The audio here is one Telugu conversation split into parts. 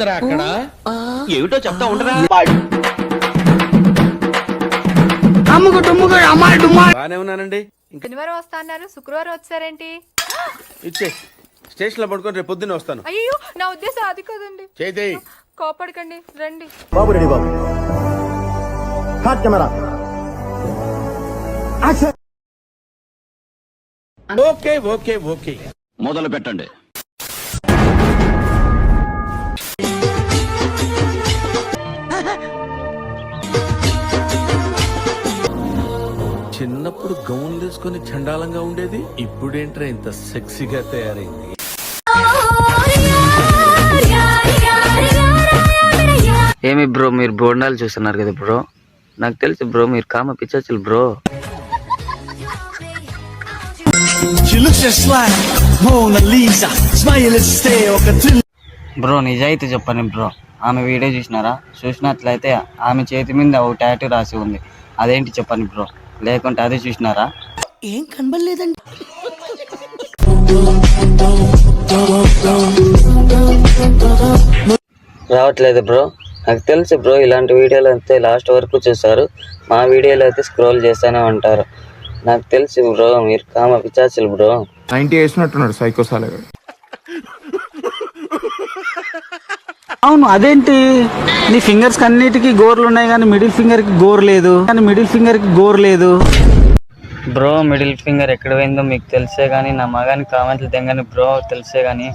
జరుగుతుందిరా అక్కడ? ఏమిటో చెప్తా ఉండరా. బానే ఉన్నానండి. శనివారం వస్తా అన్నారు, శుక్రవారం వచ్చారేంటి? ఇచ్చే స్టేషన్ లో పడుకొని రేపు పొద్దున్నే వస్తాను. అయ్యో నా ఉద్దేశం అది కాదండి. చేతి కోపడకండి, రండి. బాబు రెడీ బాబు. Hot camera. Okay okay okay మొదలు పెట్టండి. చిన్నప్పుడు గౌన్లు వేసుకొని చండాలంగా ఉండేది, ఇప్పుడేంట్రా ఇంత సెక్సీగా తయారైంది. ఏమి బ్రో మీరు బోండాలు చూస్తున్నారు కదా బ్రో, నాకు తెలుసు బ్రో మీరు కామ పిచ్చాచులు బ్రో. బ్రో నిజాయితీ చెప్పండి బ్రో, ఆమె వీడియో చూసినారా? చూసినట్లయితే ఆమె చేతి మీద ఒక టాటూ రాసి ఉంది, అదేంటి చెప్పండి బ్రో, లేకుంటే అది చూసినారా? ఏం కనబడలేదండి. రావట్లేదు బ్రో, నాకు తెలుసు బ్రో ఇలాంటి వీడియోలు అయితే లాస్ట్ వరకు చూస్తారు, మా వీడియోలు అయితే స్క్రోల్ చేస్తూనే ఉంటారు. నాకు తెలుసు బ్రో మీరు కామ పిచ్చాచులు బ్రో. 90 వేసినట్టున్నాడు సైకోసాలగా. అవును అదేంటి నీ ఫింగర్స్ అన్నిటికీ గోర్లు ఉన్నాయి కానీ మిడిల్ ఫింగర్ కి గోర్ లేదు. బ్రో మిడిల్ ఫింగర్ ఎక్కడ పోయిందో మీకు తెలిసే గానీ నా మగాని కామెంట్లు తెంగని బ్రో, తెలిసే గానీ.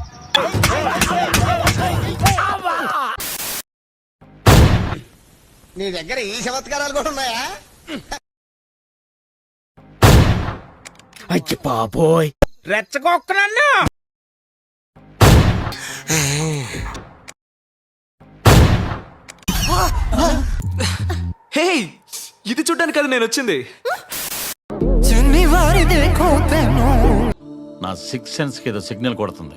నీ దగ్గర ఈ చమత్కారాలు కూడా ఉన్నాయా? అచ్చి పాపోయ్ రెచ్చగొక్కనన్నా. హే ఇది చూడ్డానికి కదా నేను వచ్చింది. నా సిక్స్ సెన్స్ కి ఏదో సిగ్నల్ కొడుతుంది.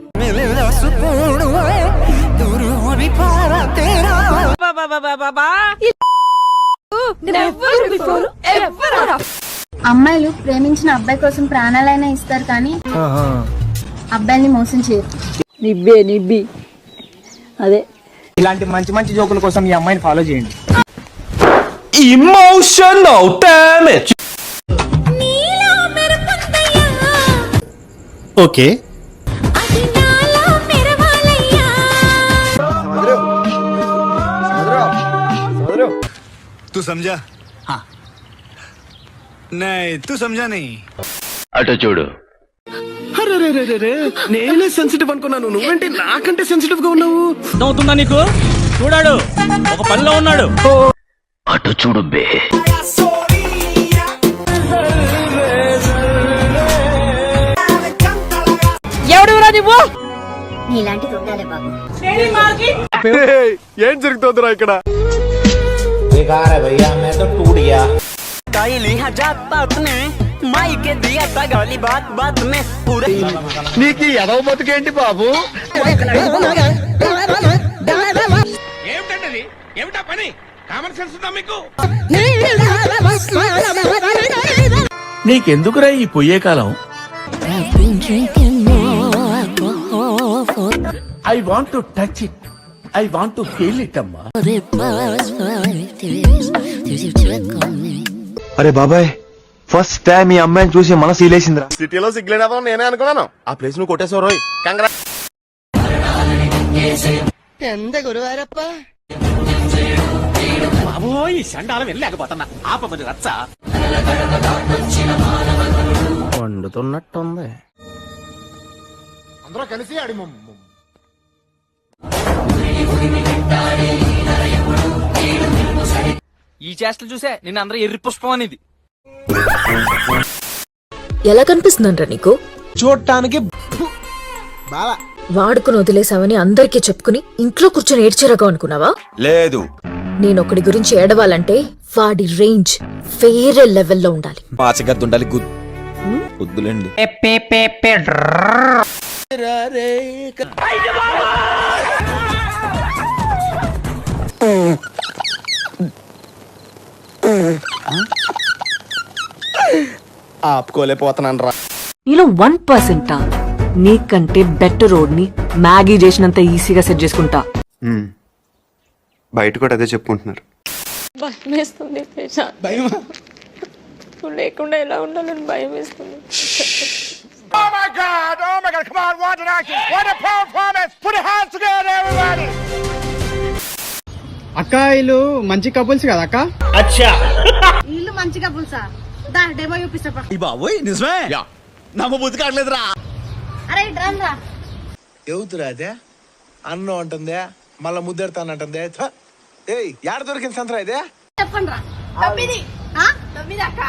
అమ్మాయిలు ప్రేమించిన అబ్బాయి కోసం ప్రాణాలైనా ఇస్తారు కానీ అబ్బాయిని మోసం చేయరు. నిబ్బి అదే ఇలాంటి మంచి మంచి జోకుల కోసం ఈ అమ్మాయిని ఫాలో చేయండి. Emotional damage. ఓకే तू समझा? हाँ नहीं तू समझा नहीं. అటు చూడు. నేనే సెన్సిటివ్ అనుకున్నాను, నువ్వేంటి నాకంటే సెన్సిటివ్ గా ఉన్నావు. అవుతుందా నీకు? చూడాడు ఒక పనిలో ఉన్నాడు. అటు చూడు బే. ఎవడురా నువ్వు? నీలాంటిది ఉండాలి బాబు. ఏం జరుగుతుందిరా ఇక్కడ? నీకు ఎదవ బతుకేంటి బాబు? ఏమిటండి ఏమిటా పని? కామన్ సెన్స్ ఉందా మీకు? నీకెందుకురా ఈ పొయ్యే కాలం? I want to touch it, I want to feel it అమ్మా. అరే బాబాయ్, ఫస్ట్ టైం ఈ అమ్మాయిని చూసి మనసు ఈలేసిందిరా. సిటీలో సిగ్గులేని అవ్వడం నేనే అనుకున్నాను, ఆ ప్లేస్ నువ్వు కొట్టేసావు రోయ్. కంగ్రా. ఎంత గురువారప్ప బాబోయ్ సండాలం వెళ్ళలేకపోతున్నా, ఆపమని రచ్చ. వండుతున్నట్టుంది. అందరూ కలిసి ఆడి ఈ చేష్టలు చూసే నిన్న అందరూ ఎర్రి పుష్పం అనేది. ఎలా కనిపిస్తుందంట నీకు? చూడటానికి బావా వాడుకుని వదిలేసావని అందరికీ చెప్పుకుని ఇంట్లో కూర్చొని ఏడ్చేరగా అనుకున్నావా? లేదు, నేను ఒకడి గురించి ఏడవాలంటే వాడి రేంజ్ వేరే లెవెల్లో ఉండాలి. పాచగద్దుండాలి గుద్దులేండి. ఆపుకోలేకపోతున్నాను రా. నీలో 1% నీకంటే బెటర్ రోడ్ ని మ్యాగీ చేసినంత ఈజీగా సెట్ చేసుకుంటా. బయట కూడా అదే చెప్పుకుంటున్నారు. భయం వేస్తుంది నువ్వు లేకుండా ఎలా ఉండాలని భయం వేస్తుంది. అక్క వీళ్ళు మంచి కపుల్స్ కదా అక్క? ఇల్లు మంచిగా పులుసా దా డెమో చూపిస్తా. బాబోయ్ నిజమే నమ్మ బుద్ధి కావట్లేదురా. అరే డ్రమ్ రా. ఎవతురా అదే అన్నం అంటుందే మళ్ళా ముద్దెడతానంటుందే. ఏయ్ యాడ దొరికింది సంతరా ఇదే? చెప్పండి రా. తొమ్మిది అక్క.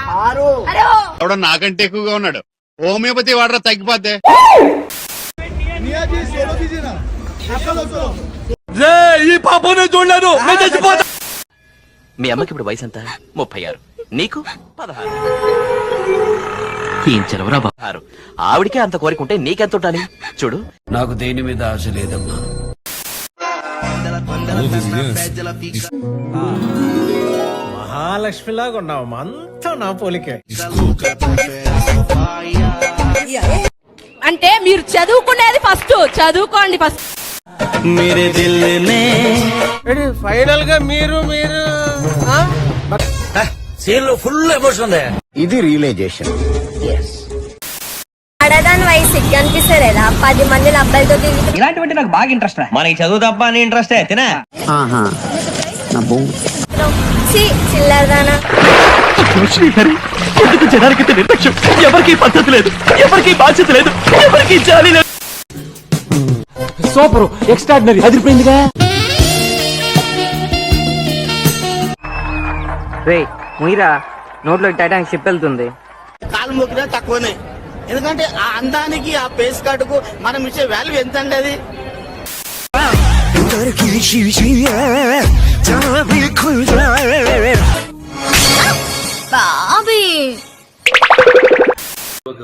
ఎవడో నాకంటే ఎక్కువగా ఉన్నాడు. హోమియోపతి వాడరా తగ్గిపోద్దే. ఈ పాపనే చూడలేదు. మీ అమ్మకి ఇప్పుడు వయసు ఎంత? 36. నీకు 16. ఏం చెలవరా 16. ఆవిడికే అంత కోరికుంటే నీకెంత ఉండాలి చూడు. నాకు దేని మీద ఆశ లేదమ్మా. మహాలక్ష్మిలాగా ఉన్నావు అంతా నా పోలికే. అంటే మీరు చదువుకునేది ఫస్ట్ చదువుకోండి ఫస్ట్. ఫైనల్ గా మీరు సీన్ లో ఫుల్ ఎమోషన్ ఉంది. ఇది రియలైజేషన్. ఆడదాని వయసు సిగ్గు అనిపిస్తలేదా? 10 మందిని అబ్బాయితో తిరిగి ఇలాంటివంటే నాకు బాగా ఇంట్రెస్ట్. మనకి చదువు తప్ప అని ఇంట్రెస్ట్ తినా. చిల్లరదానా. ఎందుకు జనానికి నిర్లక్ష్యం? ఎవరికి పద్ధతి లేదు, ఎవరికి బాధ్యత లేదు, ఎవరికి జాలి లేదు. Super extraordinary అదిరిపోయిందిగా. రే ముయిరా, నోట్లో టైటానిక్ షిప్ వెళ్తుంది. కాలు మొక్కినా తక్కువనే. ఎందుకంటే ఆ అందానికి ఆ పేస్ కార్డుకు మనం ఇచ్చే వాల్యూ ఎంత అండి అది. బాబీ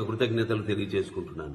కృతజ్ఞతలు తెలియజేసుకుంటున్నాను.